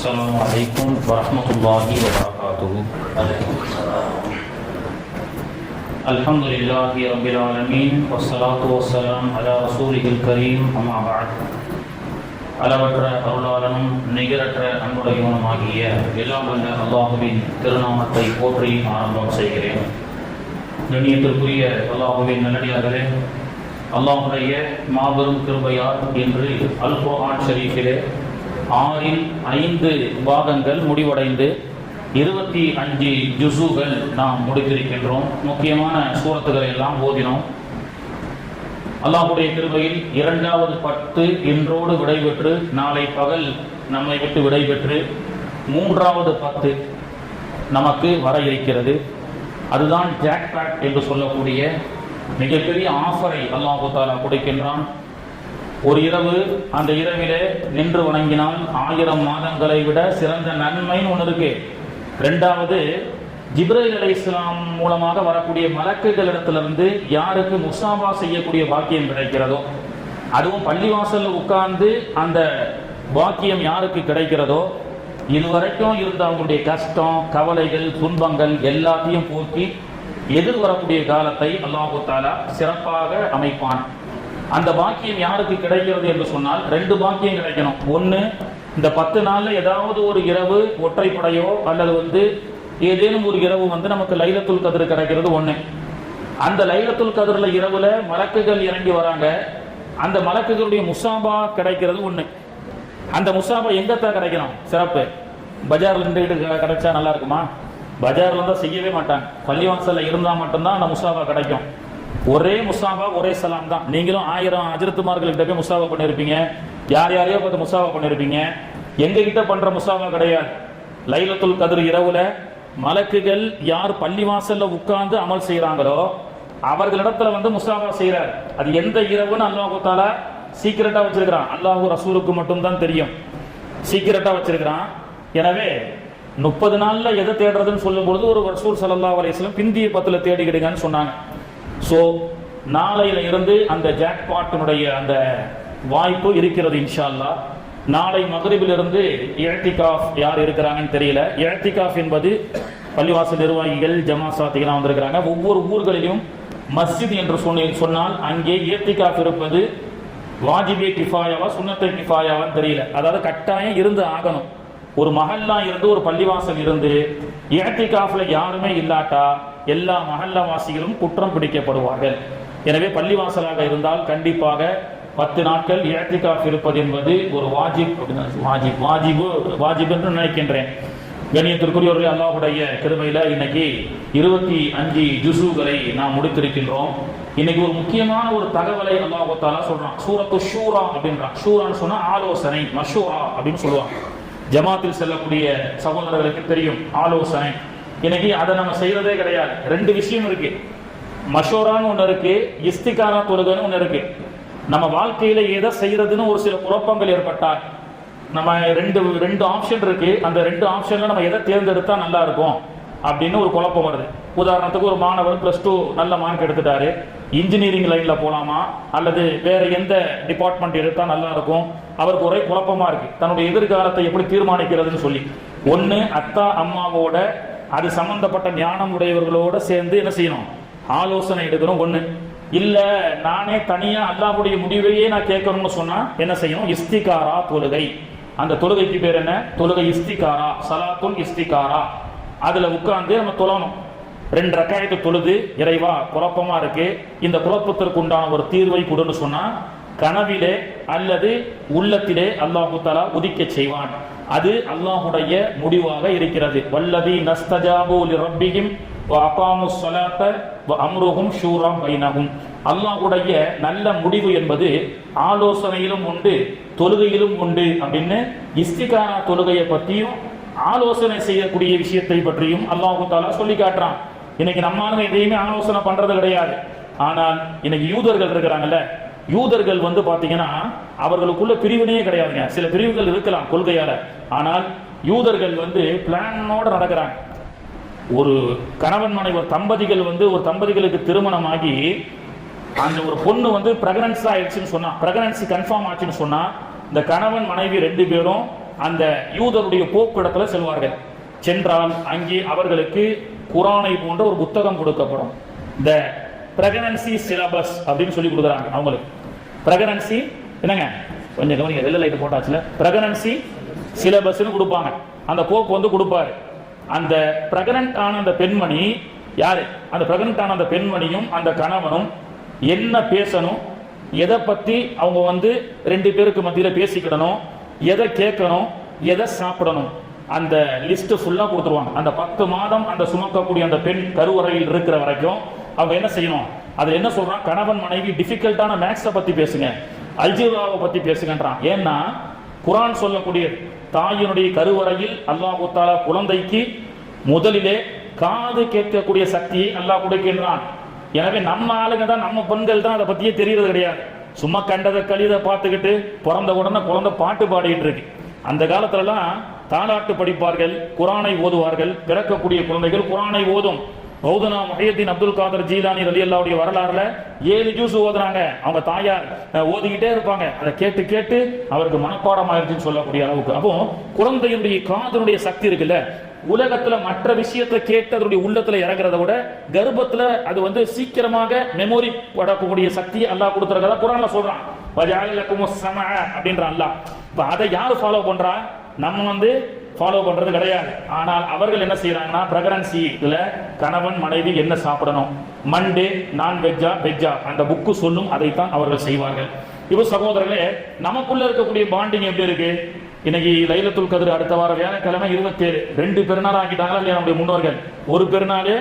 السلام عليكم ورحمة الله وبركاته. الحمد لله رب العالمين والصلاة والسلام على رسوله الكريم أما بعد. அளவற்ற அருளாளனும் நிகரற்ற அன்புடையவனுமாகிய எல்லாம் வல்ல அல்லாஹுவின் திருநாமத்தை போற்றி ஆரம்பம் செய்கிறேன். கண்ணியத்திற்குரிய அல்லாஹுவின் நல்லடியார்களே, அல்லாஹுடைய மாபெரும் கிருபையால் இன்று அல் குர்ஆன் ஷரீஃபிலே 5 பாகங்கள் முடிவடைந்து 25 ஜுஸுகள் நாம் முடித்திருக்கின்றோம். முக்கியமான சூரத்துகளை எல்லாம் ஓதினோம். அல்லாஹுடைய கிருபையில் 2வது 10 இன்றோடு விடைபெற்று நாளை பகல் நம்மை விட்டு விடைபெற்று 3வது 10 நமக்கு வர இருக்கிறது. அதுதான் ஜாக்பாட் என்று சொல்லக்கூடிய மிகப்பெரிய ஆஃபரை அல்லாஹு தஆலா கொடுக்கின்றான். ஒரு இரவு, அந்த இரவிலே நின்று வணங்கினால் 1000 மாதங்களை விட சிறந்த நன்மைன்னு ஒன்று இருக்கு. 2வது, ஜிப்ரீல் அலைஹிஸ்ஸலாம் மூலமாக வரக்கூடிய மலக்குகளிடத்திலிருந்து யாருக்கு முஸாபா செய்யக்கூடிய பாக்கியம் கிடைக்கிறதோ, அதுவும் பள்ளிவாசலில் உட்கார்ந்து அந்த பாக்கியம் யாருக்கு கிடைக்கிறதோ, இதுவரைக்கும் இருந்த அவங்களுடைய கஷ்டம், கவலைகள், துன்பங்கள் எல்லாத்தையும் போக்கி எதிர்வரக்கூடிய காலத்தை அல்லாஹு தஆலா சிறப்பாக அமைப்பான். அந்த பாக்கியம் யாருக்கு கிடைக்கிறது என்று சொன்னால் 2 பாக்கியம் கிடைக்கணும். ஒன்று, இந்த 10 நாள்ல ஏதாவது ஒரு இரவு ஒற்றைப்படையோ அல்லது ஏதேனும் ஒரு இரவு நமக்கு லைலத்துல் கத்ர் கிடைக்கிறது ஒன்று. அந்த லைலத்துல் கத்ர்ல இரவுல மலக்குகள் இறங்கி வராங்க. அந்த மலக்குகளுடைய முஸாபா கிடைக்கிறது ஒன்று. அந்த முஸாபா எங்கத்தான் கிடைக்கணும்? சிறப்பு. பஜார்ல இருந்துகிட்டு கிடைச்சா நல்லா இருக்குமா? பஜார்ல இருந்தா செய்யவே மாட்டாங்க. பள்ளிவாசல்ல இருந்தா மட்டும்தான் அந்த முஸாபா கிடைக்கும். ஒரே முஸாபா, ஒரே சலாம் தான். நீங்களும் 1000 அஜ்ரத்துமார்கள்கிட்ட போய் முஸாபா பண்ணிருப்பீங்க, யாரையோ பார்த்து முஸாபா பண்ணிருப்பீங்க. எங்க கிட்ட பண்ற முஸாபா கிடையாது. லைலத்துல் கத்ர் இரவுல மலக்குகள் யார் பள்ளிவாசல்ல உட்கார்ந்து அமல் செய்யறாங்களோ அவர்களிடத்துல முஸாபா செய்யறார். அது எந்த இரவுன்னு அல்லாஹ் தஆலா சீக்கிரட்டா வச்சிருக்கிறான். அல்லாஹ் ரசூலுக்கு மட்டும் தான் தெரியும், சீக்கிரட்டா வச்சிருக்கிறான். எனவே 30 நாள்ல எதை தேடுறதுன்னு சொல்லும் பொழுது ஒரு ரசூல் ஸல்லல்லாஹு அலைஹி வஸல்லம் பிந்திய 10ல தேடிக்கிடுங்கன்னு சொன்னாங்க. ஸோ நாளையில இருந்து அந்த ஜாக்பாட்டினுடைய அந்த வாய்ப்பு இருக்கிறது இன்ஷா அல்லாஹ். நாளை மக்ரிபிலிருந்து இஅ்திகாஃப் யார் இருக்கிறாங்கன்னு தெரியல. இஅ்திகாஃப் என்பது பள்ளிவாசல் நிர்வாகிகள், ஜமாசாத்திகளாக வந்திருக்கிறாங்க. ஒவ்வொரு ஊர்களிலும் மஸ்ஜித் என்று சொன்னால் அங்கே இஅ்திகாஃப் இருப்பது வாஜிபே கிஃபாயாவா சுன்னத்தை கிஃபாயாவான்னு தெரியல. அதாவது கட்டாயம் இருந்து ஆகணும். ஒரு மஹல்லா இருந்து ஒரு பள்ளிவாசல் இருந்து இஅ்திகாஃப்ல யாருமே இல்லாட்டா எல்லா மஹல்லாவாசிகளும் குற்றம் பிடிக்கப்படுவார்கள். எனவே பள்ளிவாசலாக இருந்தால் கண்டிப்பாக 10 நாட்கள் இஅ்திகாஃப் இருப்பது என்பது ஒரு வாஜிப் என்று நினைக்கின்றேன். கண்ணியத்திற்குரியவர்களே, அல்லாஹ்வுடைய கிருபையில இன்னைக்கு 25 ஜுஸுகளை நாம் முடித்திருக்கின்றோம். இன்னைக்கு ஒரு முக்கியமான ஒரு தகவலை அல்லாஹ் தஆலா சொல்றான். சூரத்து ஷூரா அப்படின்றான். ஷூரான்னு சொன்னா ஆலோசனை, மஷூரா அப்படின்னு சொல்லுவாங்க. ஜமாத்தில் செல்லக்கூடிய சகோதரர்களுக்கு தெரியும் ஆலோசனை. இன்னைக்கு அதை நம்ம செய்யறதே கிடையாது. 2 விஷயம் இருக்கு. மஷூரான்னு ஒன்று இருக்கு, இஸ்திகாரா தொழுகைன்னு ஒன்று இருக்கு. நம்ம வாழ்க்கையில எதை செய்யறதுன்னு ஒரு சில குழப்பங்கள் ஏற்பட்டால் நம்ம ரெண்டு ஆப்ஷன் இருக்கு. அந்த 2 ஆப்ஷன்ல நம்ம எதை தேர்ந்தெடுத்தா நல்லா இருக்கும் அப்படின்னு ஒரு குழப்பம் வருது. உதாரணத்துக்கு ஒரு மாணவர் +2 நல்ல மார்க் எடுத்துட்டாரு. இன்ஜினியரிங் லைன்ல போலாமா அல்லது வேற எந்த டிபார்ட்மெண்ட் எடுத்தா நல்லா இருக்கும்? அவருக்கு ஒரே குழப்பமா இருக்கு. தன்னுடைய எதிர்காலத்தை எப்படி தீர்மானிக்கிறதுன்னு சொல்லி ஒன்னு அத்தா அம்மாவோட அது சம்பந்தப்பட்ட ஞானம் உடையவர்களோட சேர்ந்து என்ன செய்யணும்? ஆலோசனை எடுக்கணும். ஒண்ணு இல்ல நானே தனியா அல்லாஹ்வுடைய முடிவையே நான் கேட்கணும்னு சொன்னா என்ன செய்யணும்? இஸ்திகாரா தொழுகை. அந்த தொழுகைக்கு பேர் என்ன? தொழுகை இஸ்திகாரா, சலாத்துல் இஸ்திகாரா. அதுல உட்கார்ந்து நம்ம தொழணும். 2 ரக்காயத்து தொழுது, இறைவா குழப்பமா இருக்கு, இந்த குழப்பத்திற்கு உண்டான ஒரு தீர்வை கொடுன்னு சொன்னா கனவிலே அல்லது உள்ளத்திலே அல்லாஹு தஆலா உதிக்க செய்வான். அது அல்லாஹ்வுடைய முடிவாக இருக்கிறது. வல்லதி நஸ்தஜாபு லிரப்பிஹிம் வ அகாமுஸ் ஸலாத்த வ அம்ருஹும் ஷூரா பைனஹும். அல்லாஹ்வுடைய நல்ல முடிவு என்பது ஆலோசனையிலும் உண்டு, தொழுகையிலும் உண்டு அப்படின்னு இஸ்திகாரா தொழுகையை பற்றியும் ஆலோசனை செய்யக்கூடிய விஷயத்தை பற்றியும் அல்லாஹு தஆலா சொல்லி காட்டுறான். இன்னைக்கு நம்மால எதையுமே ஆலோசனை பண்றது கிடையாது. ஆனால் இன்னைக்கு யூதர்கள் இருக்கிறாங்கல்ல, யூதர்கள் பாத்தீங்கன்னா அவர்களுக்குள்ள பிரிவினையே கிடையாதுங்க. சில பிரிவுகள் இருக்கலாம் கொள்கையால, ஆனால் யூதர்கள் பிளானோட நடக்கிறாங்க. ஒரு கணவன் மனைவி தம்பதிகள் ஒரு தம்பதிகளுக்கு திருமணமாகி அந்த ஒரு பொண்ணு பிரெக்னன்சி ஆயிடுச்சுன்னு சொன்னா, பிரெக்னன்சி கன்ஃபார்ம் ஆச்சுன்னு சொன்னா, இந்த கணவன் மனைவி 2 பேரும் அந்த யூதருடைய போக்கிடத்துல செல்வார்கள். சென்றால் அங்கே அவர்களுக்கு குரானை போன்ற ஒரு புத்தகம் கொடுக்கப்படும். இந்த பிரெக்னன்சி சிலபஸ் அப்படின்னு சொல்லி கொடுக்குறாங்க அவங்களுக்கு. பிரெக்னன்சி என்னங்க, கொஞ்சம் கவனிங்க, வெள்ளை லைட் போட்டாச்சுல, பிரெக்னன்சி சிலபஸ்ன்னு கொடுப்பாங்க. அந்த போக்கு வந்து கொடுப்பாரு. அந்த பிரெக்னன்ட் ஆன அந்த பெண்மணி யாரு, அந்த பிரெக்னன்ட் ஆன அந்த பெண்மணியும் அந்த கணவனும் என்ன பேசணும், எதை பத்தி அவங்க வந்து ரெண்டு பேருக்கு மத்தியில பேசிக்கிடணும், எதை கேட்கணும், எதை சாப்பிடணும், அந்த லிஸ்ட் ஃபுல்லா கொடுத்துருவாங்க. அந்த 10 மாதம் அந்த சுமக்கக்கூடிய அந்த பெண் கருவறையில் இருக்கிற வரைக்கும் அவங்க என்ன செய்யணும், அது என்ன சொல்றான், கணவன் மனைவி டிஃபிகல்ட்டான மேக்ஸை பத்தி பேசுங்க, அல்ஜிப்ராவை பத்தி பேசுங்கன்றான். ஏன்னா குரான் சொல்லக்கூடிய தாயினுடைய கருவறையில் அல்லாஹ் தஆலா குழந்தைக்கு முதலிலே காது கேட்கக்கூடிய சக்தியை அல்லாஹ் கொடுக்கின்றான். எனவே நம்ம ஆளுங்க தான், நம்ம பெண்கள் தான் அதை பத்தியே தெரியறது கிடையாது. சும்மா கண்டதை கழிதை பார்த்துக்கிட்டு பிறந்த உடனே குழந்தை பாட்டு பாடிட்டு இருக்கு. அந்த காலத்துலலாம் தாலாட்டு படிப்பார்கள், குரானை ஓதுவார்கள். பிறக்கக்கூடிய குழந்தைகள் குரானை ஓதும். மௌலானா முஹையத்தீன் அப்துல் காதர் ஜீலானி ரலியல்லாஹுடைய வரலாறுல 7 ஜூஸ் ஓதுறாங்க. அவங்க தாயார் ஓதிக்கிட்டே இருப்பாங்க. அதை கேட்டு கேட்டு அவருக்கு மனப்பாடம் ஆயிடுச்சுன்னு சொல்லக்கூடிய அளவுக்கு. அப்போ குழந்தையுடைய காதனுடைய சக்தி இருக்குல்ல, உலகத்துல மற்ற விஷயத்தை கேட்டு அதனுடைய உள்ளத்துல இறங்குறத விட கர்ப்பத்துல அது வந்து சீக்கிரமாக மெமோரி படக்கூடிய சக்தி அல்லாஹ் கொடுத்துருக்கதா குர்ஆன்ல சொல்றான். அப்படின்ற அல்லாஹ். இப்ப அதை யாரு ஃபாலோ பண்றா, நம்ம வந்து ஃபாலோ பண்றது கிடையாது. ஆனால் அவர்கள் என்ன செய்யறாங்கன்னா, பிரெக்னன்சில கணவன் மனைவி என்ன சாப்பிடணும், மண்டே நான் வெஜ்ஜா வெஜ்ஜா அந்த புக்கு சொல்லும், அதைத்தான் அவர்கள் செய்வார்கள். இப்போ சகோதரர்களே, நமக்குள்ள இருக்கக்கூடிய பாண்டிங் எப்படி இருக்கு? இன்னைக்கு லைலத்துல் கத்ர் அடுத்த வாரம் வியாழக்கிழமை 27, 2 பெருநாள் ஆக்கிட்டாங்களா இல்லையா நம்முடைய முன்னோர்கள்? ஒரு பெருநாள்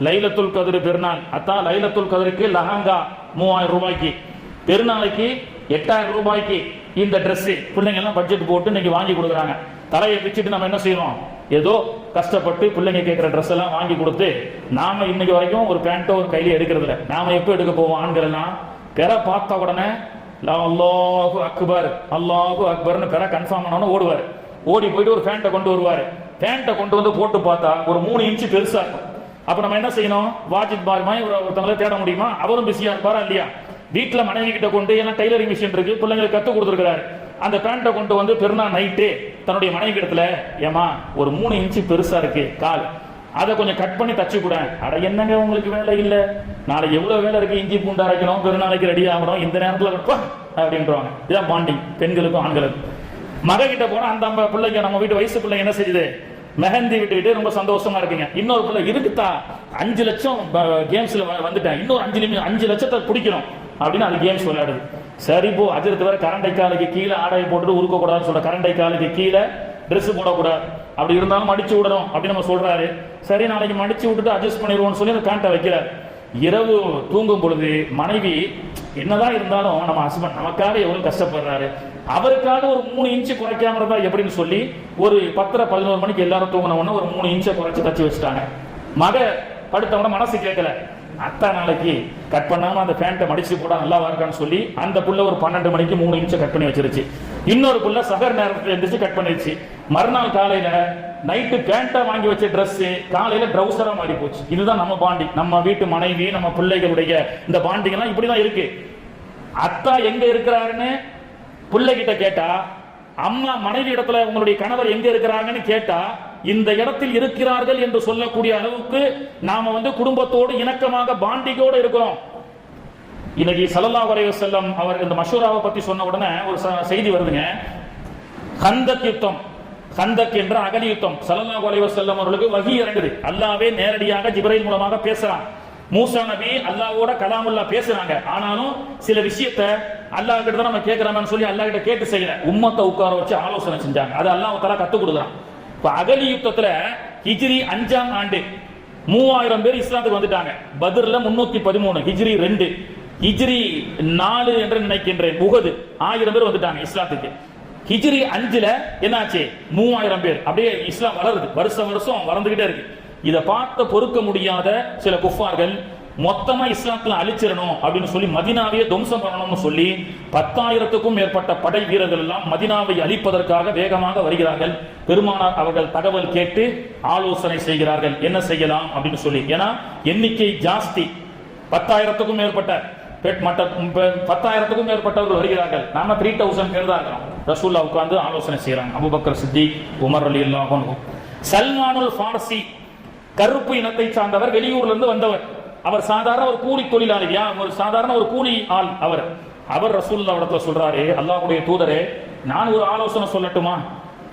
லைலத்துல் கத்ர் பெருநாள். அதான் லைலத்துல் கத்ருக்கு லஹங்கா 3000 ரூபாய்க்கு, பெருநாளைக்கு 8000 ரூபாய்க்கு இந்த ட்ரெஸ் பிள்ளைங்க எல்லாம் பட்ஜெட் போட்டு இன்னைக்கு வாங்கி கொடுக்குறாங்க. தலையை பிச்சுட்டு நம்ம என்ன செய்யறோம், ஏதோ கஷ்டப்பட்டு பிள்ளைங்க கேட்கிற ட்ரெஸ் எல்லாம் வாங்கி கொடுத்து நாம இன்னைக்கு வரைக்கும் ஒரு பேண்டோ ஒரு கையில எடுக்கிறது இல்லை. நாம எப்போ எடுக்க போவோம், ஆண்கள் எல்லாம் பெற பார்த்த உடனே அல்லாஹு அக்பர் அல்லாஹு அக்பர்னு பெற கன்ஃபார்ம் பண்ண ஓடுவார். ஓடி போயிட்டு ஒரு பேண்டை கொண்டு வருவார். பேண்டை கொண்டு வந்து போட்டு பார்த்தா ஒரு 3 இன்ச்சு பெருசா இருக்கும். அப்ப நம்ம என்ன செய்யணும், வாஜித் பார் மாதிரி ஒருத்தவங்களை தேட முடியுமா? அவரும் பிஸியா இருப்பாரா இல்லையா? வீட்டுல மனைவி கிட்ட கொண்டு, ஏன்னா டைலரிங் மிஷின் இருக்கு, பிள்ளைங்களுக்கு கத்து கொடுத்துருக்கிறாரு. அந்த பேண்டை கொண்டு வந்து பெருநாள் நைட்டு தன்னுடைய மனைவி இடத்துல, ஏமா ஒரு 3 இன்ச்சு பெருசா இருக்கு கால், அதை கொஞ்சம் கட் பண்ணி தச்சு கூட. அட என்னங்க உங்களுக்கு வேலை இல்லை, நாளைக்கு எவ்வளவு வேலை இருக்கு, இஞ்சி பூண்டு அரைக்கணும், பெருநாளைக்கு ரெடி ஆகணும், இந்த நேரத்தில் அப்படின்றாங்க. இதான் பாண்டிங் பெண்களுக்கும் ஆண்களுக்கும். மக கிட்ட போனா அந்த பிள்ளைங்க, நம்ம வீட்டு வயசு பிள்ளைங்க என்ன செய்யுது, மெஹந்தி விட்டுக்கிட்டு ரொம்ப சந்தோஷமா இருக்குங்க. இன்னொரு பிள்ளை இருக்குதா 5 லட்சம் கேம்ஸ்ல வந்துட்டேன், இன்னொரு 5 லட்சத்தை பிடிக்கணும் அப்படின்னு அது கேம்ஸ் விளையாடுது. சரி போ, அஜரத்து வேற கரண்டை காலுக்கு கீழே ஆடையை போட்டுட்டு உருக்க கூடாதுன்னு சொல்ற, கரண்டை காலுக்கு கீழே ட்ரெஸ் போடக்கூடாது, அப்படி இருந்தாலும் மடிச்சு விடணும் அப்படின்னு நம்ம சொல்றாரு. சரி நாளைக்கு மடிச்சு விட்டுட்டு அட்ஜஸ்ட் பண்ணிடுவோம்னு சொல்லி அந்த பேண்டை வைக்கிறார். இரவு தூங்கும் பொழுது மனைவி என்னதான் இருந்தாலும் நம்ம ஹஸ்பண்ட் நமக்காக எவ்வளவு கஷ்டப்படுறாரு, அவருக்காக ஒரு 3 இன்ச்சு குறைக்காம இருந்தா எப்படின்னு சொல்லி ஒரு 10-11 மணிக்கு எல்லாரும் தூங்கினவொன்னு ஒரு 3 இன்ச்சை குறைச்சு தச்சு வச்சுட்டாங்க. மக படுத்தவன மனசு கேட்கல, அத்தா நாளைக்கு கட் பண்ணாம அந்த பேண்டை மடிச்சு போட நல்லா இருக்கான்னு சொல்லி அந்த புள்ள ஒரு 12 மணிக்கு 3 இன்ச்சை கட் பண்ணி வச்சிருச்சு. இன்னொரு புள்ள சகர் நேரத்தில் எந்திரிச்சு கட் பண்ணிருச்சு. மறுநாள் காலையில நைட்டு பேண்டா வாங்கி வச்ச ட்ரெஸ் காலையில ட்ரௌசரா மாறி போச்சு. இதுதான் நம்ம பாண்டிங். நம்ம வீட்டு மனைவி, நம்ம பிள்ளைகளுடைய இந்த பாண்டிங் எல்லாம் இப்படிதான் இருக்கு. அத்தா எங்க இருக்கிறாருன்னு பிள்ளை கிட்ட கேட்டா, அம்மா மனைவி இடத்துல உங்களுடைய கணவர் எங்க இருக்கிறாங்கன்னு கேட்டா, இந்த இடத்தில் இருக்கிறார்கள் என்று சொல்லக்கூடிய அளவுக்கு நாம வந்து குடும்பத்தோடு இணக்கமாக பாண்டிங்கோடு இருக்கிறோம். இன்னைக்கு ஸல்லல்லாஹு அலைஹி வஸல்லம் அவர் இந்த மஷூராவை பத்தி சொன்ன உடனே ஒரு செய்தி வருதுங்க. கந்தக் யுத்தம், கந்தக் என்ற அகலி யுத்தம், ஸல்லல்லாஹு அலைஹி வஸல்லம் அவர்களுக்கு வஹி இறங்குது. அல்லாஹ்வே நேரடியாக ஜிப்ரீல் மூலமாக பேசுறான். மூசா நபி அல்லாஹ்வோட கலாமுல்லா பேசுறாங்க. ஆனாலும் சில விஷயத்தை அல்லாஹ் கிட்ட தான் நம்ம கேட்கிறோம்னு சொல்லி அல்லாஹ் கிட்ட கேட்டு செய்யல, உம்மத்தை உட்கார வச்சு ஆலோசனை செஞ்சாங்க. அது அல்லாஹ் தஆலா கத்து கொடுக்குறான். இப்ப அகலி யுத்தத்துல ஹிஜ்ரி 5ஆம் ஆண்டு 3000 பேர் இஸ்லாத்துக்கு வந்துட்டாங்க. பத்ர்ல 313, ஹிஜ்ரி 2, ஹிஜ்ரி 4 என்று நினைக்கின்றேன், உஹது 1000 பேர் வந்துட்டாங்க இஸ்லாத்துக்கு. ஹிஜ்ரி 5ல என்னாச்சு, 3000 பேர். அப்படியே இஸ்லாம் வளருது, வருஷம் வருஷம் வளர்ந்துகிட்டே இருக்கு. இதை பார்த்து பொறுக்க முடியாத சில குஃபார்கள் மொத்தமா இஸ்லாத்துல அழிச்சிடணும் அப்படின்னு சொல்லி மதினாவையே துவம்சம் பண்ணணும்னு சொல்லி 10,000க்கும் மேற்பட்ட படை வீரர்கள் எல்லாம் மதினாவை அழிப்பதற்காக வேகமாக வருகிறார்கள். பெருமானார் அவர்கள் தகவல் கேட்டு ஆலோசனை செய்கிறார்கள், என்ன செய்யலாம் அப்படின்னு சொல்லி. ஏன்னா எண்ணிக்கை ஜாஸ்தி, 10,000க்கும் மேற்பட்ட மற்ற 10,000க்கும் மேற்பட்டவர்கள் வருகிறார்கள். நாம 3,000 பேர் தான் இருக்கிறோம். ரசூல்லா உட்கார்ந்து ஆலோசனை செய்யறாங்க. அபூபக்கர் சித்திக், உமர் ரலியல்லாஹு அன்ஹு. சல்மானுல் ஃபாரசி கருப்பு இனத்தை சார்ந்தவர், வெளியூர்ல இருந்து வந்தவர். அவர் சாதாரண ஒரு கூலி தொழிலாளியா, ஒரு சாதாரண ஒரு கூலி ஆள். அவர் ரசூலுல்லாஹ் இடத்துல சொல்றாரு, அல்லாஹ்வுடைய தூதரே, நான் ஒரு ஆலோசனை சொல்லட்டுமா?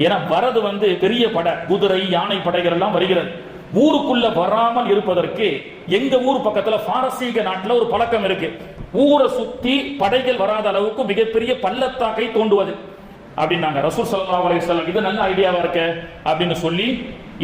ஏன்னா வரது பெரிய படை, குதிரை யானை படைகள் எல்லாம் வருகிறது. ஊருக்குள்ள வராமல் இருப்பதற்கு எங்க ஊர் பக்கத்துல பாரசீக நாட்டுல ஒரு பழக்கம் இருக்கு. ஊரை சுத்தி படைகள் வராத அளவுக்கு மிகப்பெரிய பள்ளத்தாக்கை தோண்டுவது அப்படின்னாங்க. ரசூல் ஸல்லல்லாஹு அலைஹி வஸல்லம் இது நல்ல ஐடியாவா இருக்கு அப்படின்னு சொல்லி,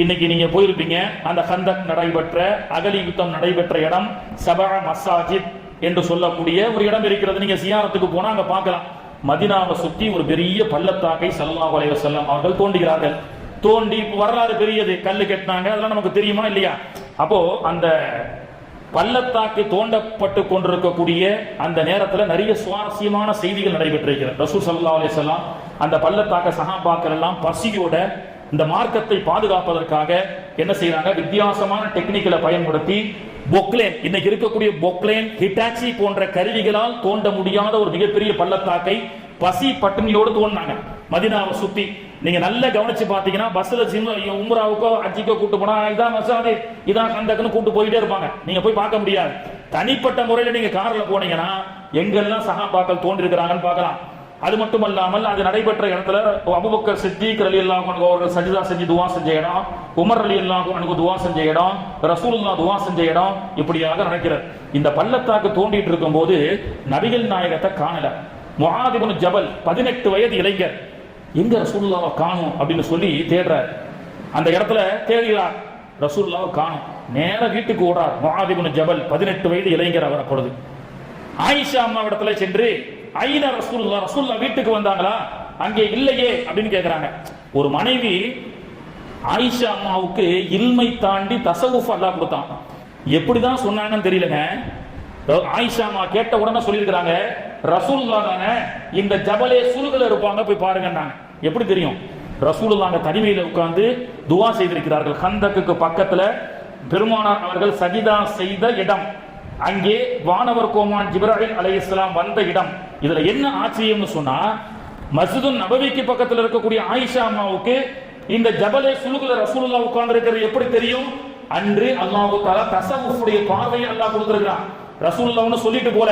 இன்னைக்கு நீங்க போயிருப்பீங்க, அந்த கந்தக் நடைபெற்ற, அகலி யுத்தம் நடைபெற்ற இடம் சபா மசாஜித் என்று சொல்லக்கூடிய ஒரு இடம் இருக்கிறது. நீங்க சியாரத்துக்கு போனா அங்க பார்க்கலாம். மதீனாவை சுத்தி ஒரு பெரிய பள்ளத்தாக்கை ஸல்லல்லாஹு அலைஹி வஸல்லம் அவர்கள் தோண்டுகிறார்கள். தோண்டி வரலாறு பெரியது, கல்லு கட்டினாங்க, அதெல்லாம் நமக்கு தெரியுமா இல்லையா? அப்போ அந்த பள்ளத்தாக்கு தோண்டப்பட்டு கொண்டிருக்கக்கூடிய அந்த நேரத்தில் நிறைய சுவாரஸ்யமான செய்திகள் நடைபெற்றிருக்கிறது. ரசூல் ஸல்லல்லாஹு அலைஹி வஸல்லம் அந்த பள்ளத்தாக்க சஹாபாக்கள் எல்லாம் பசியோட இந்த மார்க்கத்தை பாதுகாப்பதற்காக என்ன செய்யறாங்க, வித்தியாசமான டெக்னிக்கலை பயன்படுத்தி பொக்லேன், இன்னைக்கு இருக்கக்கூடிய பொக்லேன், ஹிட்டாச்சி போன்ற கருவிகளால் தோண்ட முடியாத ஒரு மிகப்பெரிய பள்ளத்தாக்கை பசி பட்டினியோடு தோண்டினாங்க மதீனாவை சுத்தி. நீங்க நல்லா கவனிச்சு பாத்தீங்கன்னா, பஸ்ல உம்ராவுக்கோ ஹஜ்ஜிக்கோ கூட்டு போனா இதான் மசாதி, இதான் கந்தக்குன்னு கூட்டு போயிட்டே இருப்பாங்க. நீங்க போய் பார்க்க முடியாது. தனிப்பட்ட முறையில நீங்க கார்ல போனீங்கன்னா எங்கெல்லாம் சஹாபாக்கள் தோன்றி இருக்கிறாங்கன்னு பார்க்கலாம். அது மட்டுமல்லாமல் அது நடைபெற்ற இடத்துல அபூபக்கர் சித்திக் ரலியல்லாஹு அன்ஹு அவர்கள் சஜ்தா செஞ்சு துஆ செஞ்ச இடம், உமர் ரலியல்லாஹு அன்ஹு துஆ செஞ்ச இடம், ரசூலுல்லாஹ் துஆ செஞ்ச இடம், இப்படியாக நடக்கிறது. இந்த பள்ளத்தாக்கு தோண்டிட்டு இருக்கும்போது நபிகள் நாயகத்தை காணல. முஆத் இப்னு ஜபல் 18 வயது இளைஞர், எங்க ரசூலுல்லாஹ் காணோம் அப்படின்னு சொல்லி தேடுறார். அந்த இடத்துல தேடுகிறார், ரசூலுல்லாஹ் காணோம். நேர வீட்டுக்கு ஓடுறார். முஆத் இப்னு ஜபல் 18 வயது இளைஞர். அவர் அப்பொழுது ஆயிஷா அம்மா இடத்துல சென்று, ஐன ரசூலுல்லாஹ், ரசூலுல்லாஹ் வீட்டுக்கு வந்தாங்களா? அங்கே இல்லையே அப்படின்னு கேட்கிறாங்க. ஒரு மனைவி ஆயிஷா அம்மாவுக்கு இல்மை தாண்டி தஸவுஃப் அல்லாஹ் கொடுத்தான். எப்படிதான் சொன்னாங்கன்னு தெரியலங்க. ஆயிஷா அம்மா கேட்ட உடனே சொல்லியிருக்கிறாங்க, ரசூலுல்லாஹ் தானே இந்த ஜபலே சுல்குல இருப்பாங்க, போய் பாருங்கன்னாங்க. எப்படி தெரியும்? ரசூலுல்லாஹ் தனிமையில உட்கார்ந்து துஆ செய்திருக்கிறார்கள். கந்தக்கு பக்கத்துல பெருமானார் அவர்கள் சஜிதா செய்த இடம், அங்கே வானவர் கோமான் ஜிப்ராயில் அலைஹிஸ்ஸலாம் வந்த இடம். இதுல என்ன ஆச்சரியம்னு சொன்னா, மஸ்ஜிதுன் நபவிக்கு பக்கத்துல இருக்கக்கூடிய ஆயிஷா அம்மாவுக்கு இந்த ஜபலே சுல்குல ரசூலுல்லாஹ் உட்கார்ந்து இருக்கிறது எப்படி தெரியும்? அன்று அல்லாஹ் தஆலா தஸவுஃபுடைய பார்வையை அல்லாஹ் கொடுத்திருக்கிறான். ரசூலுல்லாஹ்னு சொல்லிட்டு போல,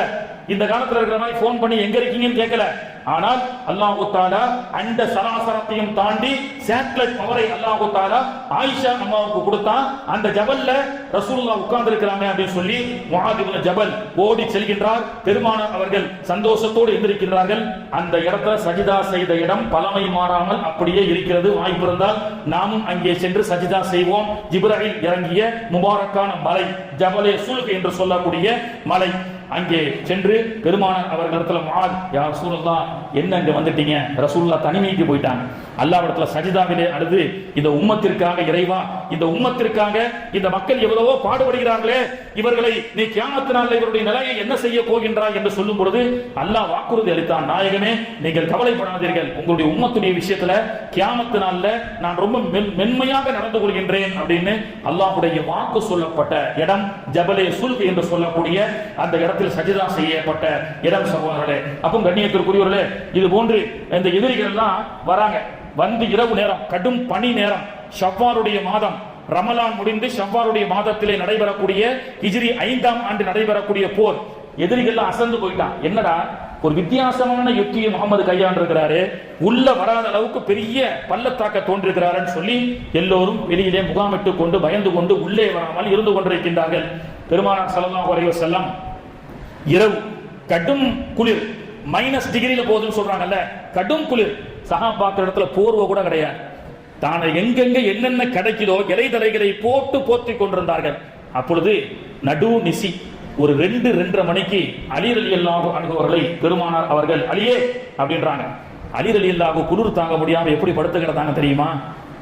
இந்த காலத்துல இருக்கிற மாதிரி போன் பண்ணி எங்க இருக்கீங்கன்னு கேட்கல. ஆனால் அல்லாஹ் தஆலா அந்த சராசரத்தையும் தாண்டி சேட்டலைட் பவரை அல்லாஹ் தஆலா ஆயிஷா அம்மாவுக்கு கொடுத்தா. அந்த ஜபல்ல ரசூலுல்லாஹ் உட்கார்ந்து இருக்கிறாங்க அப்படின்னு சொல்லி முஆத் இப்னு ஜபல் ஓடி செல்கின்றார். பெருமானார் அவர்கள் சந்தோஷத்தோடு எந்திருக்கிறார்கள். அந்த இடத்துல சஜிதா செய்த இடம் பழமை மாறாமல் அப்படியே இருக்கிறது. வாய்ப்பு இருந்தால் நாமும் அங்கே சென்று சஜிதா செய்வோம். ஜிப்ராயில் இறங்கிய முபாரக்கான மலை ஜபலே சுல்க் என்று சொல்லக்கூடிய மலை. அங்கே சென்று பெருமானார் அவர்களிடத்துல, முஆத், யா ரசூலுல்லாஹ், என்ன இங்க வந்துட்டீங்க? ரசூலுல்லாஹ் தனிமைக்கு போயிட்டாங்க. அல்லாஹ்விடத்துல சஜிதாவிலே அழுது, இந்த உம்மத்திற்காக இறைவா, இந்த உம்மத்திற்காக இந்த மக்கள் எவ்வளவோ பாடுபடுகிறார்களே, இவர்களை நீ கியாமத் நாளில் இவருடைய நிலையை என்ன செய்ய போகின்றாய் என்று சொல்லும் பொழுது அல்லாஹ் வாக்குறுதி அளித்தான், நாயகமே நீங்கள் கவலைப்படாதீர்கள், உங்களுடைய உம்மத்துடைய விஷயத்துல கியாமத் நாளில் நான் ரொம்ப மென்மையாக நடந்து கொள்கின்றேன் அப்படின்னு அல்லாஹ்வுடைய வாக்கு சொல்லப்பட்ட இடம் ஜபலே சுல்க் என்று சொல்லக்கூடிய அந்த இடத்தில் சஜிதா செய்யப்பட்ட இடம். சகோதரர்களே, அப்போ கண்ணியத்திற்குரியவர்களே, இது போன்று இந்த எதிரிகள் எல்லாம் வராங்க. வந்து இரவு நேரம், கடும் பனி நேரம், ஷவ்வாலுடைய மாதம், ரமலான் முடிந்து ஷவ்வாலுடைய மாதத்திலே நடைபெறக்கூடிய ஹிஜ்ரி 5ஆம் ஆண்டு நடைபெறக்கூடிய போர். எதிரிகள் அசந்து போயிட்டான். என்னடா ஒரு வித்தியாசமான யுக்தியை முகமது கையாண்டிருக்கிறாரு, உள்ள வராத அளவுக்கு பெரிய பள்ளத்தாக்க தோன்றிருக்கிறாருன்னு சொல்லி எல்லோரும் வெளியிலே முகாமிட்டு கொண்டு பயந்து கொண்டு உள்ளே வராமல் இருந்து கொண்டிருக்கின்றார்கள். பெருமானார் ஸல்லல்லாஹு அலைஹி வஸல்லம் இரவு கடும் குளிர், மைனஸ் டிகிரியில போகுதுன்னு சொல்றாங்கல்ல, கடும் குளிர். சஹாபாக்கள் இடத்துல போர்வை கூட கிடையாது. தானே எங்கெங்க என்னென்ன கிடைக்குதோ இலைதலைகளை போட்டு போற்றிக் கொண்டிருந்தார்கள். அப்பொழுது நடு நிசி ஒரு 2-2:30 மணிக்கு அலி ரலியல்லாஹு அன்ஹு அவர்களை பெருமானார் அவர்கள் அலியே அப்படின்றாங்க. அலி ரலியல்லாஹு குளிர் தாங்க முடியாம எப்படி படுத்து கிடந்தாங்க தெரியுமா?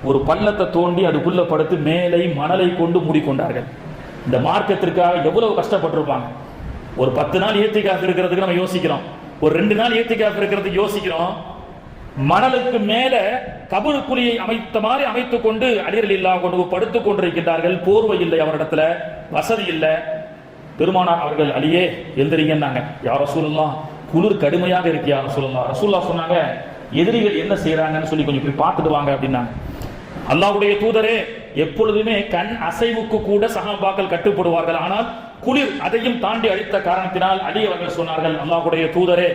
ஒரு பள்ளத்தை தோண்டி அதுக்குள்ள படுத்து மேலை மணலை கொண்டு மூடிக்கொண்டார்கள். இந்த மார்க்கத்திற்காக எவ்வளவு கஷ்டப்பட்டிருப்பாங்க. ஒரு 10 நாள் ஏத்திகாஃப் இருக்கிறதுக்கு நம்ம யோசிக்கிறோம், ஒரு 2 நாள் ஏத்திகாஃப் இருக்கிறதுக்கு யோசிக்கிறோம். மணலுக்கு மேல கபுல் குழியை அமைத்த மாதிரி அமைத்துக் கொண்டு அலி ரலியல்லாஹு அன்ஹு படுத்துக் கொண்டிருக்கின்றார்கள். போர்வை இல்லை அவரிடத்துல, வசதி இல்லை. பெருமானார் அவர்கள் அலியே எழுந்திரிங்கன்னாங்க. யா ரசூலுல்லாஹ், குளிர் கடுமையாக இருக்கு யா ரசூலுல்லாஹ். ரசூலுல்லாஹ் சொன்னாங்க, எதிரிகள் என்ன செய்யறாங்கன்னு சொல்லி கொஞ்சம் போய் பார்த்துட்டு வாங்க அப்படின்னாங்க. அல்லாஹ்வுடைய தூதரே, எப்பொழுதுமே கண் அசைவுக்கு கூட சஹாபாக்கள் கட்டுப்படுவார்கள். ஆனால் குளிர் அதையும் தாண்டி அடித்த காரணத்தினால் அலி அவர்கள் சொன்னார்கள், அல்லாஹ்வுடைய தூதரே,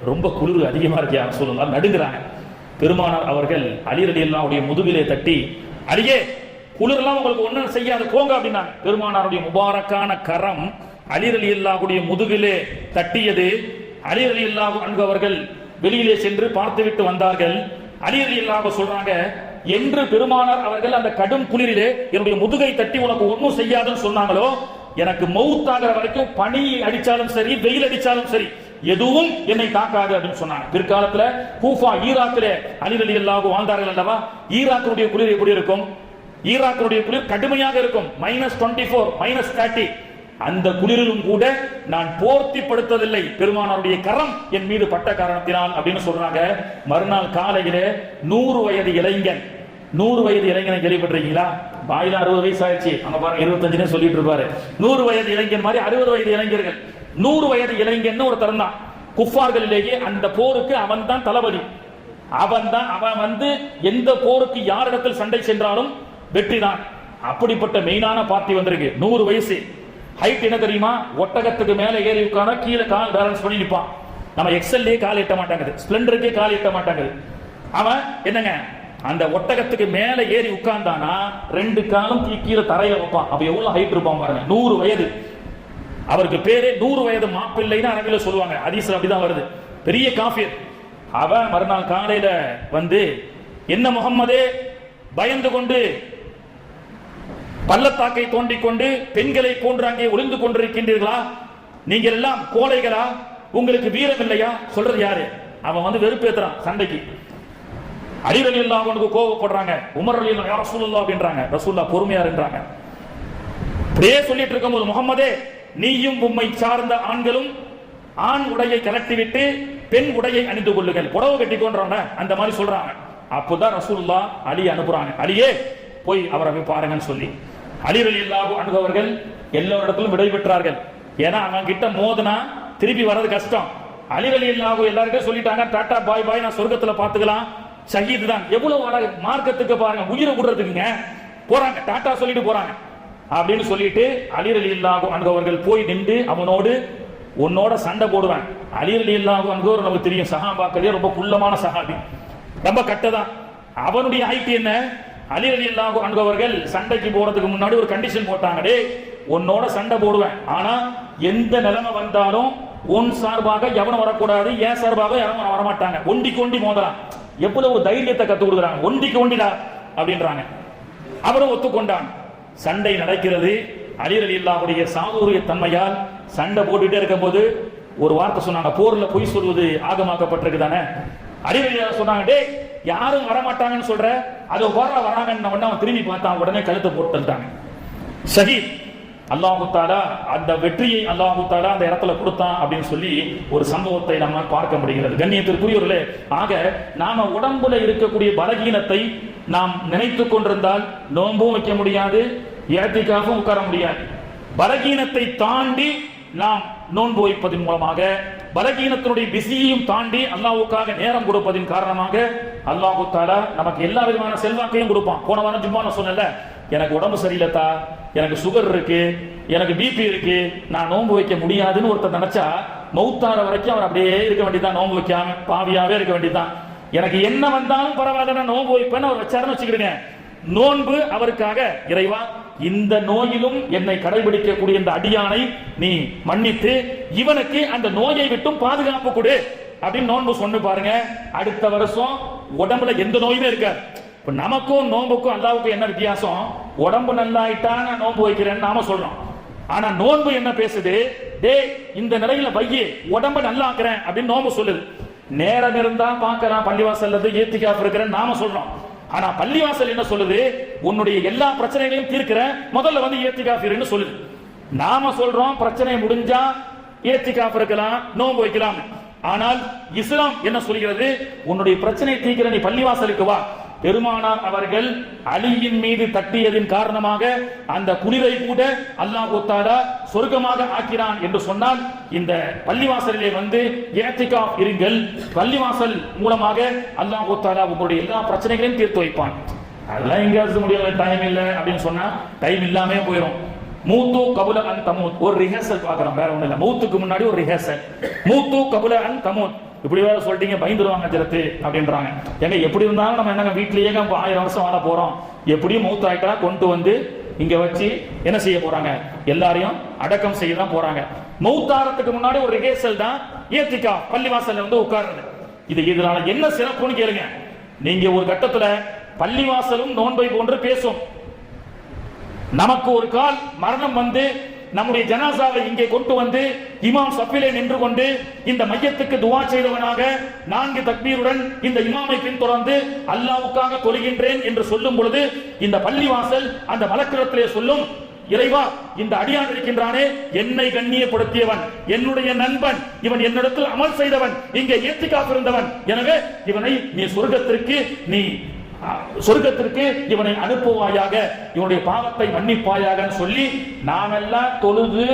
ரொம்ப குளிர் அதிகமா இருக்கு யா ரசூலுல்லாஹ், நடுங்குறாங்க. பெருமானார் அவர்கள் அலி ரலியல்லாஹுடைய முதுகிலே தட்டி, அலியே, குளிர்லாம் உங்களுக்கு ஒன்றும் செய்யாது போங்க அப்படின்னாங்க. பெருமானாருடைய முபாரக்கான கரம் அலி ரலியல்லாஹுடைய முதுகிலே தட்டியது. அலி ரலியல்லாஹு அன்ஹு அவர்கள் வெளியிலே சென்று பார்த்துவிட்டு வந்தார்கள். அலி ரலியல்லாஹு சொல்றாங்க, என்று பெருமானார் அவர்கள் அந்த கடும் குளிரிலே என்னுடைய முதுகை தட்டி உனக்கு ஒன்றும் செய்யாதுன்னு சொன்னாங்களோ, எனக்கு மௌத்தாகிற வரைக்கும் பனி அடிச்சாலும் சரி, வெயில் அடிச்சாலும் சரி, எதுவும் என்னை தாக்காது அப்படின்னு சொன்னாங்க. பிற்காலத்துல கூஃபா, ஈராக்கிலே அலி ரலியல்லாஹு வாழ்ந்தார்கள் அல்லவா? ஈராக்குடைய குளிர் எப்படி இருக்கும்? ஈராக்குடைய குளிர் கடுமையாக இருக்கும். -24, -30. அந்த குளிரிலும் கூட நான் போர்த்தி படுத்ததில்லை, பெருமானாருடைய கரம் என் மீது பட்ட காரணத்தினால் அப்படின்னு சொல்றாங்க. மறுநாள் காலையிலே 100 வயது இளைஞன், 100 வயது இளைஞனை கேள்விப்பட்டிருக்கீங்களா? வாயில 60 வயசு ஆயிடுச்சு, அங்க பாருங்க 25 சொல்லிட்டு இருப்பாரு. 100 வயது இளைஞன் மாதிரி 60 வயது இளைஞர்கள். 100 வயது இளைஞன் ஒரு தருந்தான். குஃபார்களிலேயே அந்த போருக்கு அவன் தான் தளபதி. அவன் வந்து எந்த போருக்கு யாரிடத்தில் சண்டை சென்றாலும் வெற்றி தான். அப்படிப்பட்ட மெயினான பார்ட்டி வந்திருக்கு. 100 வயசு. ஹைட் என்ன தெரியுமா? ஒட்டகத்துக்கு மேல ஏறி உட்கார கீழே கால் பேலன்ஸ் பண்ணி நிற்பான். நம்ம எக்ஸல்லே கால் எட்ட மாட்டாங்க, ஸ்பிளெண்டருக்கே கால் எட்ட மாட்டாங்க. அவன் என்னங்க, அந்த ஒட்டகத்துக்கு மேல ஏறி உட்கார்ந்தானா 2 காலும் கீழே தரையில வைப்பான். அப்ப எவ்வளவு ஹைட் இருப்பான் பாருங்க. 100 வயது. அவருக்கு பேரே 100 வயது மாப்பிள்ளைன்னு அரபில சொல்லுவாங்க. ஹதீஸ்ல அப்படிதான் வருது. பெரிய காஃபிர். அவன் மறுநாள் காலையில வந்து, என்ன முகம்மதே, பயந்து கொண்டு பள்ளத்தாக்கை தோண்டிக் கொண்டு பெண்களை போன்று அங்கே ஒளிந்து கொண்டிருக்கின்றீர்களா? நீங்கள் எல்லாம் கோழைகளா? உங்களுக்கு வீரம் இல்லையா? சொல்றது யாரு? அவன் வந்து வெறுப்பேத்துறான் சண்டைக்கு. அலி ரலியல்லாஹு அன்ஹு கோபப்படுறாங்க. உமர் ரலியல்லாஹு யா ரசூலுல்லாஹ் அப்படின்றாங்க. ரசூலுல்லாஹ் பொறுமையா இருந்தாங்க. அப்படியே சொல்லிட்டு இருக்கும்போது, முகம்மதே, நீயும் உம்மை சார்ந்த ஆண்களும் ஆண் உடையை கலட்டிவிட்டு பெண் உடையை அணிந்து கொள்ளுங்கள், புடவை கட்டிக்கொண்டாங்க, அந்த மாதிரி சொல்றாங்க. அப்போதான் ரசூலுல்லாஹ் அலி அனுப்புறாங்க, அலியே போய் அவரை போய் பாருங்கன்னு சொல்லி. அலி ரலியல்லாஹு அன்ஹு அவர்கள் எல்லோரிடத்திலும் விடை பெற்றார்கள். ஏன்னா அவன் கிட்ட மோதுனா திருப்பி வர்றது கஷ்டம். அலி ரலியல்லாஹு எல்லாருக்கும் சொல்லிட்டாங்க, டாடா பாய் பாய், நான் சொர்க்கத்துல பாத்துக்கலாம், ஷஹீத் தான். எவ்வளவு அழகு மார்க்கத்துக்கு பாருங்க, உயிரை விடுறதுக்குங்க போறாங்க, டாடா சொல்லிட்டு போறாங்க. அப்படின்னு சொல்லிட்டு அலி ரலியல்லாஹு அன்ஹு அவர்கள் போய் நின்று அவனோடு, உன்னோட சண்டை போடுவேன். அலி ரலியல்லாஹு அன்ஹு நமக்கு தெரியும், சஹாபாக்களே ரொம்ப குள்ளமான சஹாபி, ரொம்ப கட்டதான். அவனுடைய ஹைட் என்ன? அலி ரலியல்லாஹு அன்ஹு அவர்கள் சண்டைக்கு போறதுக்கு முன்னாடி ஒரு கண்டிஷன் போட்டாங்க, டேய் உன்னோட சண்டை போடுவேன், ஆனா எந்த நிலைமை வந்தாலும் உன் சார்பாக எவனும் வரக்கூடாது, என் சார்பாக எவனும் வரமாட்டாங்க, ஒண்டிக்கு ஒண்டி மோதலாம். எவ்வளவு ஒரு தைரியத்தை கத்து கொடுக்குறாங்க, ஒண்டிக்கு ஒண்டிடா அப்படின்றாங்க. அவரும் ஒத்துக்கொண்டான். சண்டை நடக்கிறது. அலி ரலியல்லாஹுடைய சாதுரிய தன்மையால் சண்டை போட்டுட்டே இருக்கும் போது ஒரு வார்த்தை சொன்னாங்க, போர்ல பொய் சொல்வது ஆகமாக்கப்பட்டிருக்கு தானே. அலி ரலியல்லாஹு சொன்னாங்க, டேய் யாரும் வரமாட்டாங்கன்னு சொல்ற, அது வராங்கன்னு அவன் திரும்பி பார்த்தான், உடனே கழுத்தை போட்டுட்டாங்க. ஷஹீத். அல்லாஹு தஆலா அந்த வெற்றியை அல்லாஹு தஆலா அந்த இடத்துல கொடுத்தான் அப்படின்னு சொல்லி ஒரு சம்பவத்தை நம்ம பார்க்க முடிகிறது. கண்ணியத்திற்குரியவர்களே, ஆக நாம உடம்புல இருக்கக்கூடிய பலகீனத்தை நாம் நினைத்து கொண்டிருந்தால் நோன்பும் வைக்க முடியாது, இஅ்திகாஃபும் உட்கார முடியாது. பலகீனத்தை தாண்டி நாம் நோன்பு வைப்பதன் மூலமாக, பலகீனத்தினுடைய பிஸியையும் தாண்டி அல்லாஹ்வுக்காக நேரம் கொடுப்பதின் காரணமாக அல்லாஹு தஆலா நமக்கு எல்லா விதமான செல்வாக்கையும் கொடுப்பான். போன வாரம் ஜும்மா நான் சொன்னேன்ல, எனக்கு உடம்பு சரியில்லைத்தா, எனக்கு சுகர் இருக்கு, எனக்கு பிபி இருக்கு, நான் நோன்பு வைக்க முடியாதுன்னு ஒருத்தர் நினைச்சா மௌத்தார வரைக்கும் அவர் அப்படியே இருக்க வேண்டியதான், நோன்பு வைக்காம பாவியாவே இருக்க வேண்டியதான். எனக்கு என்ன வந்தாலும் பரவாயில்ல, நான் நோன்பு வைப்பேன்னு அவர் வச்சாருன்னு வச்சுக்கிடுங்க. நோன்பு அவருக்காக, இறைவா இந்த நோயிலும் என்னை கடைபிடிக்கக்கூடிய இந்த அடியானை நீ மன்னித்து இவனுக்கு அந்த நோயை விட்டும் பாதுகாப்பு கொடு அப்படின்னு நோன்பு சொன்னு பாருங்க. அடுத்த வருஷம் உடம்புல எந்த நோயுமே இருக்காது. இப்ப நமக்கும் நோன்புக்கும் அல்லாஹ்வுக்கும் என்ன வித்தியாசம்? உடம்பு நல்லாயிட்டா நான் நோன்பு வைக்கிறேன்னு நாம சொல்றோம். ஆனா நோன்பு என்ன பேசுது? டேய் இந்த நிலையில வையே, உடம்ப நல்லா ஆக்குறேன் அப்படின்னு நோன்பு சொல்லுது. நேரம் இருந்தா பார்க்கலாம், பள்ளிவாசல்ல இஅ்திகாஃப் இருக்கிறேன்னு நாம சொல்றோம். ஆனா பள்ளிவாசல் என்ன சொல்லுது? உன்னுடைய எல்லா பிரச்சனைகளையும் தீர்க்கிற, முதல்ல வந்து இஅ்திகாஃப் இருன்னு சொல்லுது. நாம சொல்றோம் பிரச்சனை முடிஞ்சா இஅ்திகாஃப் இருக்கலாம், நோன்பு வைக்கலாம். ஆனால் இஸ்லாம் என்ன சொல்கிறது? உன்னுடைய பிரச்சனையை தீர்க்கிற, நீ பள்ளிவாசலுக்கு வா, பெருமானார் அவர்கள் அலியின் மீது தட்டியதின் காரணமாக அந்த குளிரை கூட அல்லாஹ் தஆலா சொர்க்கமாக ஆக்கினான் என்று சொன்னால், இந்த பள்ளிவாசலிலே வந்து இஅ்திகாஃப் இருங்கள், பள்ளிவாசல் மூலமாக அல்லாஹ் தஆலா உங்களுடைய எல்லா பிரச்சனைகளையும் தீர்த்து வைப்பான். அதெல்லாம் எங்கேயாவது முடியல, டைம் இல்லை அப்படின்னு சொன்னா டைம் இல்லாமே போயிடும். மூத்து கபுல அன் தமூத், ஒரு ரிஹர்சல் பார்க்கிறோம், வேற ஒண்ணு இல்ல. மூத்துக்கு முன்னாடி ஒரு ரிஹர்சல். மூத்து கபுல அன் தமூத், இப்படி வேற சொல்லிட்டீங்க பயந்துருவாங்க ஜரத்து அப்படின்றாங்க. ஏங்க எப்படி இருந்தாலும் நம்ம என்னங்க வீட்லயே 1000 வருஷம் வாழ போறோம், எப்படியும் மௌத் ஆயிட்டா கொண்டு வந்து இங்க வச்சு என்ன செய்ய போறாங்க, எல்லாரையும் அடக்கம் செய்ய தான் போறாங்க. மௌத்தாரத்துக்கு முன்னாடி ஒரு ரிஹர்சல் தான் இஅ்திகாஃப், பள்ளிவாசல்ல வந்து உட்கார்றது. இதனால என்ன சிறப்புன்னு கேளுங்க. நீங்க ஒரு கட்டத்துல பள்ளிவாசலும் நோன்பை போன்று பேசும். நமக்கு ஒரு கால் மரணம் வந்து நம்முடைய ஜனாசாவை இங்கே கொண்டு வந்து இமாம் சஃபிலே நின்று கொண்டு இந்த மையத்துக்கு துஆ செய்தவனாக 4 தக்பீருடன் இந்த இமாமை பின்தொடர்ந்து அல்லாஹ்வுக்காக தொழுகின்றேன் என்று சொல்லும் பொழுது இந்த பள்ளிவாசல் அந்த மலக்கிடத்திலே சொல்லும், இறைவா, இந்த அடியான் இருக்கின்றானே, என்னை கண்ணியப்படுத்தியவன், என்னுடைய நண்பன், இவன் என்னிடத்தில் அமல் செய்தவன், இங்கே இஅ்திகாஃப் இருந்தவன், எனவே இவனை நீ சொர்க்கத்திற்கு இவனை அனுப்புவாயாக, இவனுடைய பாவத்தை மன்னிப்பாயாக சொல்லி நாமெல்லாம் தொழுது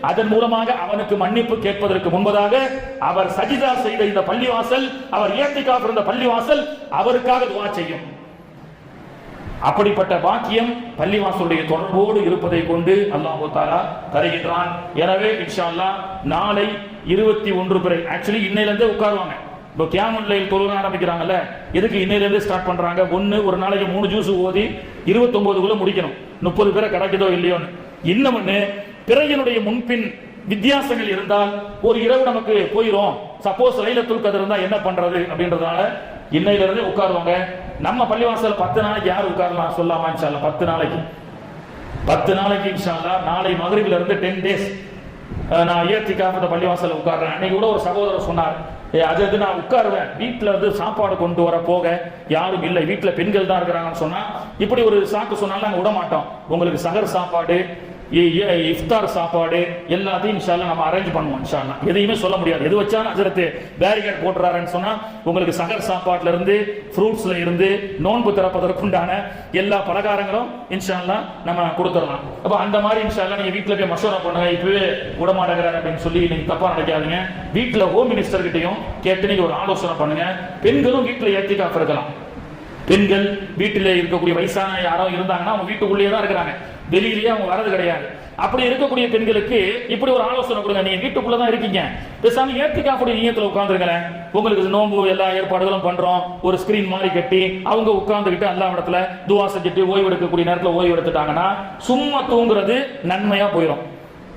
அதன் மூலமாக அவனுக்கு மன்னிப்பு கேட்பதற்கு முன்பதாக அவர் சஜிதா செய்த இந்த பள்ளிவாசல், அவர் இஅ்திகாஃப் இருந்த பள்ளிவாசல் அவருக்காக துஆ செய்யும். அப்படிப்பட்ட பாக்கியம் பள்ளிவாசலுடைய தொடர்போடு இருப்பதை கொண்டு அல்லாஹ் தஆலா தருகின்றான். எனவே இன்ஷா அல்லாஹ் நாளை 21 பிறகு, ஆக்சுவலி இன்னையிலிருந்தே உட்காருவாங்க. இப்போ கியாமுல் லைல் தொழுக ஆரம்பிக்கிறாங்கல்ல, எதுக்கு இன்னையிலிருந்து ஸ்டார்ட் பண்றாங்க? ஒரு நாளைக்கு 3 ஜூஸ் ஓதி 29க்குள்ள முடிக்கணும், 30 பேரை கிடைக்குதோ இல்லையோன்னு. இன்னொன்னு, பிறையினுடைய முன்பின் வித்தியாசங்கள் இருந்தால் ஒரு இரவு நமக்கு போயிரும், சப்போஸ் லைலத்துல் கத்ர் இருந்தா என்ன பண்றது அப்படின்றதால இன்னையிலிருந்து உட்காருவாங்க. நம்ம பள்ளிவாசல் 10 நாளைக்கு யார் உட்காரலாம் சொல்லாமா? இன்ஷா அல்லாஹ் 10 நாளைக்கு இன்ஷா அல்லாஹ் நாளை மக்ரிப்ல இருந்து 10 டேஸ் நான் இஅ்திகாஃப் பள்ளிவாசல்ல உட்கார்றேன். அன்னைக்கு கூட ஒரு சகோதரர் சொன்னார், அது நான் உட்காருவேன், வீட்டுல இருந்து சாப்பாடு கொண்டு வர போக யாரும் இல்லை, வீட்டுல பெண்கள் தான் இருக்கிறாங்கன்னு சொன்னா, இப்படி ஒரு சாக்கு சொன்னாலும் நாங்க விட மாட்டோம். உங்களுக்கு சஹர் சாப்பாடு, இஃப்தார் சாப்பாடு எல்லாத்தையும் இன்ஷா அல்லாஹ் நம்ம அரேஞ்ச் பண்ணுவோம். இன்ஷா அல்லாஹ் எதையுமே சொல்ல முடியாது, எது வச்சாலும் ஹஜ்ரத் பேரிகேட் போட்டுறாருன்னு சொன்னா உங்களுக்கு சஹர் சாப்பாட்டுல இருந்து ஃப்ரூட்ஸ்ல இருந்து நோன்பு திறப்பதற்குண்டான எல்லா பலகாரங்களும் இன்ஷா அல்லாஹ் நம்ம கொடுத்துடலாம். அப்ப அந்த மாதிரி இன்ஷா அல்லாஹ் நீங்க வீட்டுல போய் மஷூரா பண்ணுங்க. இப்பவே விட மாட்டேங்கிறாரு அப்படின்னு சொல்லி நீங்க தப்பா நினைக்காதீங்க. வீட்டுல ஹோம் மினிஸ்டர் கிட்டையும் கேட்டு நீங்க ஒரு ஆலோசனை பண்ணுங்க. பெண்களும் வீட்டுல இஅ்திகாஃப் இருக்கலாம். பெண்கள் வீட்டிலே இருக்கக்கூடிய வயசான யாரோ இருந்தாங்கன்னா அவங்க வீட்டுக்குள்ளேயே தான் இருக்கிறாங்க, வெளியிலேயே அவங்க வரது கிடையாது. அப்படி இருக்கக்கூடிய பெண்களுக்கு இப்படி ஒரு ஆலோசனை கொடுங்க. நீங்க வீட்டுக்குள்ளதான் இருக்கீங்க, பேசாம இஅ்திகாஃப் நியத்துல உட்கார்ந்துருங்களேன். உங்களுக்கு நோன்பு எல்லா ஏற்பாடுகளும் பண்றோம், ஒரு ஸ்கிரீன் மாதிரி கட்டி அவங்க உட்கார்ந்துகிட்டு அல்லாஹ் இடத்துல துஆ செஞ்சுட்டு ஓய்வு எடுக்கக்கூடிய நேரத்துல ஓய்வு எடுத்துட்டாங்கன்னா சும்மா தூங்குறது நன்மையா போயிடும்.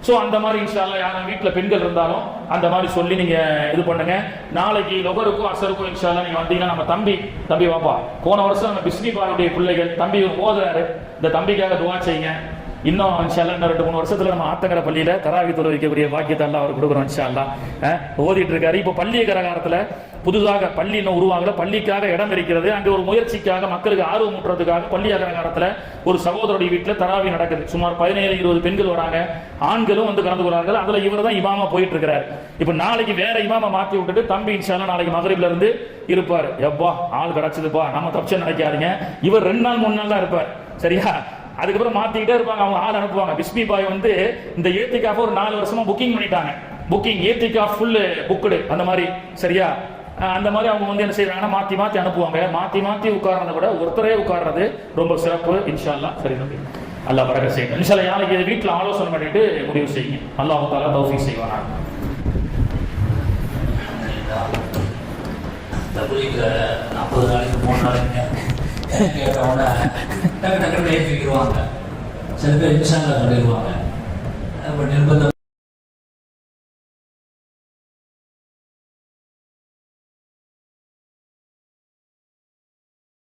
சோ அந்த மாதிரி இன்ஷா அல்லாஹ் யாரும் வீட்டுல பெண்கள் இருந்தாலும் அந்த மாதிரி சொல்லி நீங்க இது பண்ணுங்க. நாளைக்கு லொகருக்கும் அசருக்கும் இன்ஷா அல்லாஹ் நீங்க வந்தீங்கன்னா நம்ம தம்பி வாப்பா, போன வருஷம் நம்ம பிஸ்மி பாருடைய பிள்ளைகள் தம்பி ஓதுறாரு, இந்த தம்பிக்காக துஆ செய்யுங்க. இன்னும் இன்ஷா அல்லாஹ் 2-3 வருஷத்துல நம்ம ஆத்தங்கர பள்ளியில தராவி தொழ வைக்கக்கூடிய பாக்கியத்தை எல்லாம் அவர் கொடுக்குறோம். இன்ஷா அல்லாஹ் ஓதிட்டு இருக்காரு. இப்போ பள்ளி கரகாரத்துல புதுசாக பள்ளி இன்னும் உருவாகல, பள்ளிக்காக இடம் இருக்கிறது. அங்கே ஒரு முயற்சிக்காக மக்களுக்கு ஆர்வம் ஊட்டுறதுக்காக பள்ளி அகரகாரத்தில் ஒரு சகோதரருடைய வீட்டில் தராவி நடக்குது. சுமார் 17-20 பெண்கள் வராங்க, ஆண்களும் வந்து கலந்து கொள்றார்கள். அதுல இவர் தான் இமாமா போயிட்டு இருக்கிறார். இப்ப நாளைக்கு வேற இமாமா மாத்தி விட்டுட்டு தம்பி இன்ஷா அல்லாஹ் நாளைக்கு மகரிப்ல இருந்து இருப்பார். எப்பா ஆள் கிடைச்சதுப்பா, நம்ம தப்பிச்சு நினைக்காதீங்க. இவர் 2 நாள் 3 நாள் தான் இருப்பார், சரியா? அதுக்கப்புறம் மாத்திக்கிட்டே இருப்பாங்க, அவங்க ஆள் அனுப்புவாங்க. பிஸ்மி பாய் வந்து இந்த இஅ்திகாஃப் ஒரு 4 வருஷமா புக்கிங் பண்ணிட்டாங்க. புக்கிங் இஅ்திகாஃப் ஃபுல் புக்டு அந்த மாதிரி, சரியா? அந்த மாதிரி அவங்க வந்து என்ன செய்யறாங்கன்னா மாத்தி அனுப்புவாங்க. மாத்தி உட்கார்றத விட ஒருத்தரே உட்கார்றது ரொம்ப சிறப்பு. இன்ஷா அல்லாஹ் சரி தம்பி, அல்லாஹ் பரக்கத் செய்யட்டும். இன்ஷா அல்லாஹ் நாளைக்கு வீட்டில் ஆலோசனை பண்ணிட்டு முடிவு செய்யுங்க. அல்லாஹ் தஆலா தௌஃபீக் செய்வானா. தபுலிக்கு 40 நாளைக்கு 3 நாளைக்கு கேட்டவொன்னே டக்கு ஏற்றிக்கிடுவாங்க. சில பேர் இன்ஷா அல்லாஹ் சொல்லிடுவாங்க. நிர்பந்தம்